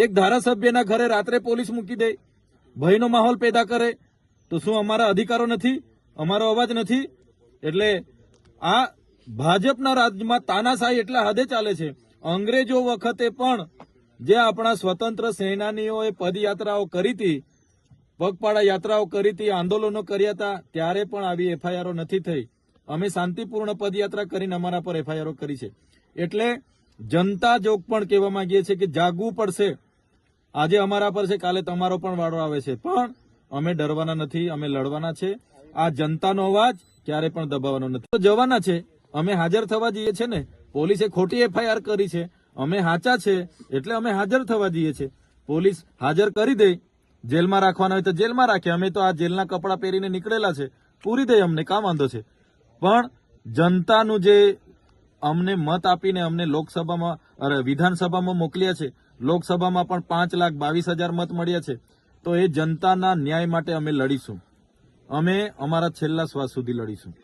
એક ધારાસભ્યના ઘરે રાત્રે પોલીસ મૂકી દે, ભયનો માહોલ પેદા કરે, તો શું અમારા અધિકારો નથી, અમારો અવાજ નથી? એટલે આ ભાજપના રાજ્યમાં તાનાશાહી એટલા હદે ચાલે છે. અંગ્રેજો વખતે પણ જે આપણા સ્વતંત્ર સેનાનીઓએ પદયાત્રાઓ કરી હતી, પગપાળા યાત્રાઓ કરી હતી, આંદોલનો કર્યા હતા, ત્યારે પણ આવી એફઆઈઆરો નથી થઈ. અમે શાંતિપૂર્ણ પદયાત્રા કરીને અમારા પર એફઆઈઆરો કરી છે. એટલે જનતા જોગ પણ કહેવા માંગીએ છીએ કે જાગવું પડશે. આજે અમારા પર છે, કાલે તમારો પણ વાળો આવે છે, પણ અમે ડરવાના નથી, અમે લડવાના છે. આ જનતાનો અવાજ ક્યારે પણ દબાવવાનો નથી. તો જવાના છે, અમે હાજર થવા જઈએ છે ને. પોલીસે ખોટી એફઆઈઆર કરી છે, અમે હાચા છે એટલે અમે હાજર થવા જઈએ છે. પોલીસ હાજર કરી દે, જેલમાં રાખવાના હોય તો જેલમાં રાખે. અમે તો આ જેલના કપડાં પહેરીને નીકળેલા છે, પૂરી દે, અમને કામ વાંધો છે. પણ જનતાનું જે અમને મત આપીને અમને લોકસભામાં વિધાનસભામાં મોકલ્યા છે, લોકસભામાં પણ 5,22,000 મત મળ્યા છે, તો એ જનતાના ન્યાય માટે અમે લડીશું. અમે અમારા છેલ્લા શ્વાસ સુધી લડીશું.